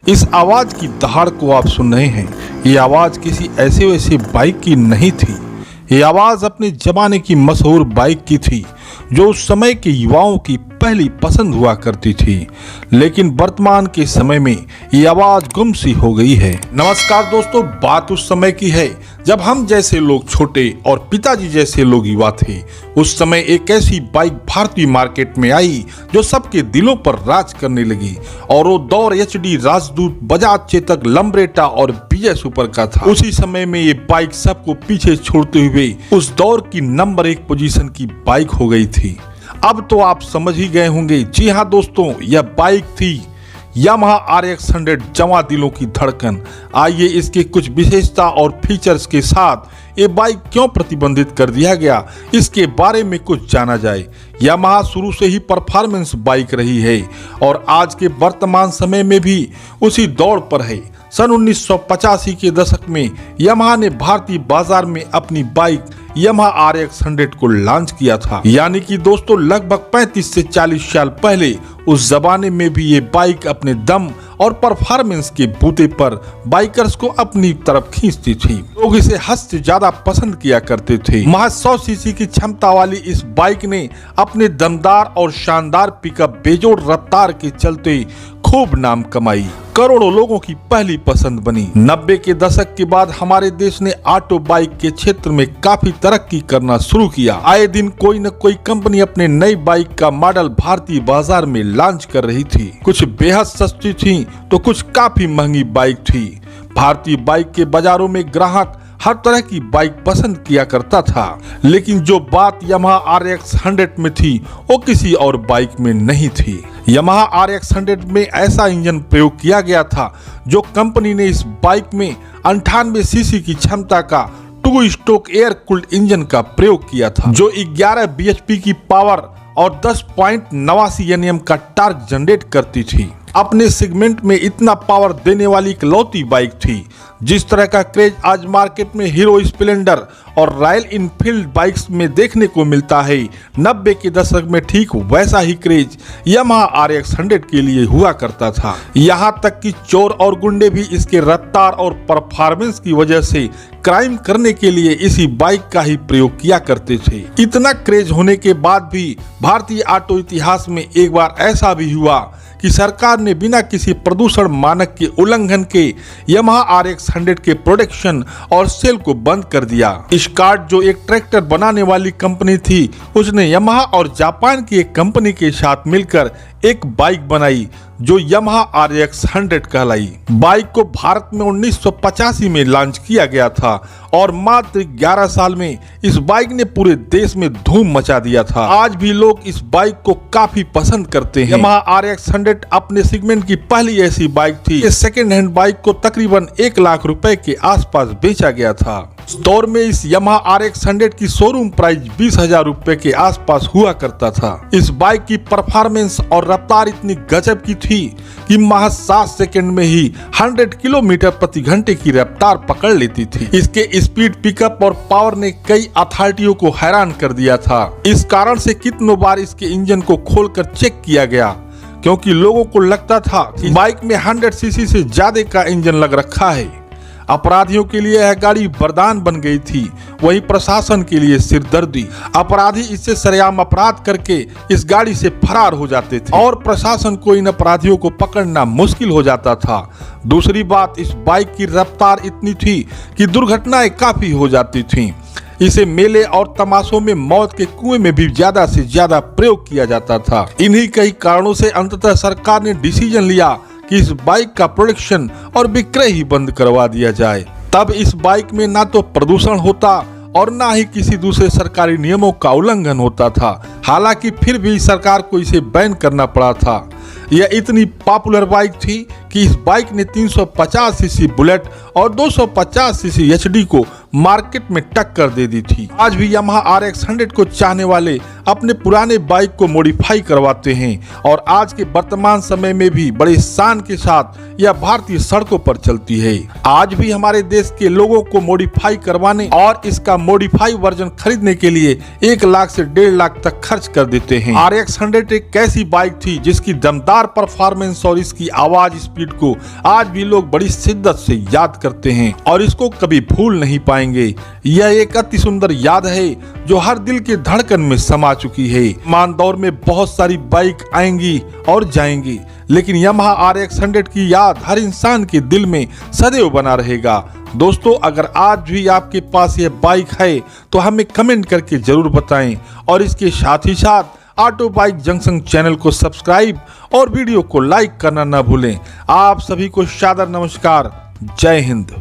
इस आवाज की दहाड़ को आप सुन रहे हैं। ये आवाज किसी ऐसे वैसे बाइक की नहीं थी। ये आवाज अपने जमाने की मशहूर बाइक की थी जो उस समय के युवाओं की पहली पसंद हुआ करती थी, लेकिन वर्तमान के समय में ये आवाज गुम सी हो गई है। नमस्कार दोस्तों, बात उस समय की है जब हम जैसे लोग छोटे और पिताजी जैसे लोग युवा थे। उस समय एक ऐसी बाइक भारतीय मार्केट में आई जो सबके दिलों पर राज करने लगी, और वो दौर एचडी, राजदूत, बजाज चेतक, लंब्रेटा और विजय सुपर का था। उसी समय में ये बाइक सबको पीछे छोड़ते हुए उस दौर की नंबर 1 पोजीशन की बाइक हो गई थी। अब तो आप समझ ही गए होंगे, जी हाँ दोस्तों, यह बाइक थी यामाहा RX 100, जवां दिलों की धड़कन। आइए इसके कुछ विशेषता और फीचर्स के साथ ये बाइक क्यों प्रतिबंधित कर दिया गया, इसके बारे में कुछ जाना जाए। यामाहा शुरू से ही परफॉर्मेंस बाइक रही है और आज के वर्तमान समय में भी उसी दौड़ पर है। सन 1985 के दशक में यामाहा ने भारतीय बाजार में अपनी बाइक यामाहा RX 100 को लॉन्च किया था, यानी कि दोस्तों लगभग 35 से 40 साल पहले उस जमाने में भी ये बाइक अपने दम और परफॉर्मेंस के बूते पर बाइकर्स को अपनी तरफ खींचती थी। लोग इसे हद से ज्यादा पसंद किया करते थे। महज 100 सीसी की क्षमता वाली इस बाइक ने अपने दमदार और शानदार पिकअप, बेजोड़ रफ्तार के चलते खूब नाम कमाई, करोड़ों लोगों की पहली पसंद बनी। 90 के दशक के बाद हमारे देश ने ऑटो बाइक के क्षेत्र में काफी तरक्की करना शुरू किया। आए दिन कोई न कोई कंपनी अपने नई बाइक का मॉडल भारतीय बाजार में लॉन्च कर रही थी। कुछ बेहद सस्ती थी तो कुछ काफी महंगी बाइक थी। भारतीय बाइक के बाजारों में ग्राहक हर तरह की बाइक पसंद किया करता था, लेकिन जो बात यामाहा RX 100 में थी वो किसी और बाइक में नहीं थी। यामाहा RX 100 में ऐसा इंजन प्रयोग किया गया था जो कंपनी ने इस बाइक में 98 सीसी की क्षमता का 2 स्ट्रोक एयर कूल्ड इंजन का प्रयोग किया था, जो 11 bhp की पावर और 10.89 Nm का टॉर्क जनरेट करती थी। अपने सेगमेंट में इतना पावर देने वाली इकलौती बाइक थी। जिस तरह का क्रेज आज मार्केट में हीरो स्प्लेंडर और रॉयल इनफील्ड बाइक्स में देखने को मिलता है, 90 के दशक में ठीक वैसा ही क्रेज यामाहा RX 100 के लिए हुआ करता था। यहाँ तक कि चोर और गुंडे भी इसके रफ्तार और परफॉर्मेंस की वजह से क्राइम करने के लिए इसी बाइक का ही प्रयोग किया करते थे। इतना क्रेज होने के बाद भी भारतीय ऑटो इतिहास में एक बार ऐसा भी हुआ कि सरकार ने बिना किसी प्रदूषण मानक के उल्लंघन के यामाहा RX 100 के प्रोडक्शन और सेल को बंद कर दिया। स्कॉट, जो एक ट्रैक्टर बनाने वाली कंपनी थी, उसने यामाहा और जापान की एक कंपनी के साथ मिलकर एक बाइक बनाई जो यामाहा RX 100 कहलाई। बाइक को भारत में 1985 में लॉन्च किया गया था और मात्र 11 साल में इस बाइक ने पूरे देश में धूम मचा दिया था। आज भी लोग इस बाइक को काफी पसंद करते हैं। यामाहा RX 100 अपने सेगमेंट की पहली ऐसी बाइक थी। इस सेकेंड हैंड बाइक को तकरीबन 1 लाख रुपए के आसपास बेचा गया था। इस दौर में इस यामाहा RX 100 की शोरूम प्राइस 20,000 रुपए के आसपास हुआ करता था। इस बाइक की परफॉर्मेंस और रफ्तार इतनी गजब की थी कि महज 7 सेकंड में ही 100 किलोमीटर प्रति घंटे की रफ्तार पकड़ लेती थी। इसके स्पीड, पिकअप और पावर ने कई अथॉरिटियों को हैरान कर दिया था। इस कारण से कितनों बार इसके इंजन को खोलकर चेक किया गया, क्योंकि लोगों को लगता था कि बाइक में 100 सीसी से ज्यादा का इंजन लग रखा है। अपराधियों के लिए यह गाड़ी वरदान बन गई थी, वही प्रशासन के लिए सिरदर्दी। अपराधी इससे सरेआम अपराध करके इस गाड़ी से फरार हो जाते थे और प्रशासन को इन अपराधियों को पकड़ना मुश्किल हो जाता था। दूसरी बात, इस बाइक की रफ्तार इतनी थी कि दुर्घटनाएं काफी हो जाती थीं। इसे मेले और तमाशों में मौत के कुएं में भी ज्यादा से ज्यादा प्रयोग किया जाता था। इन्हीं कई कारणों से अंततः सरकार ने डिसीजन लिया कि इस बाइक का प्रोडक्शन और विक्रय ही बंद करवा दिया जाए। तब इस बाइक में ना तो प्रदूषण होता और ना ही किसी दूसरे सरकारी नियमों का उल्लंघन होता था। हालांकि फिर भी सरकार को इसे बैन करना पड़ा था। यह इतनी पॉपुलर बाइक थी कि इस बाइक ने 350 सीसी बुलेट और 250 सीसी एचडी को मार्केट में टक्कर दे दी थी। आज भी यामाहा RX 100 को चाहने वाले अपने पुराने बाइक को मॉडिफाई करवाते हैं और आज के वर्तमान समय में भी बड़े शान के साथ यह भारतीय सड़कों पर चलती है। आज भी हमारे देश के लोगों को मॉडिफाई करवाने और इसका मॉडिफाई वर्जन खरीदने के लिए 1 लाख से 1.5 लाख तक खर्च कर देते हैं। RX 100 एक ऐसी बाइक थी जिसकी दमदार परफॉर्मेंस और इसकी आवाज स्पीड को आज भी लोग बड़ी शिद्दत से याद करते हैं और इसको कभी भूल नहीं पाएंगे। यह एक अति सुंदर याद है जो हर दिल के धड़कन में समा चुकी है। मान दौर में बहुत सारी बाइक आएंगी और जाएंगी, लेकिन यामाहा RX 100 की याद हर इंसान के दिल में सदैव बना रहेगा। दोस्तों, अगर आज भी आपके पास यह बाइक है तो हमें कमेंट करके जरूर बताएं और इसके साथ ही साथ ऑटो बाइक जंक्शन चैनल को सब्सक्राइब और वीडियो को लाइक करना न भूलें। आप सभी को सादर नमस्कार। जय हिंद।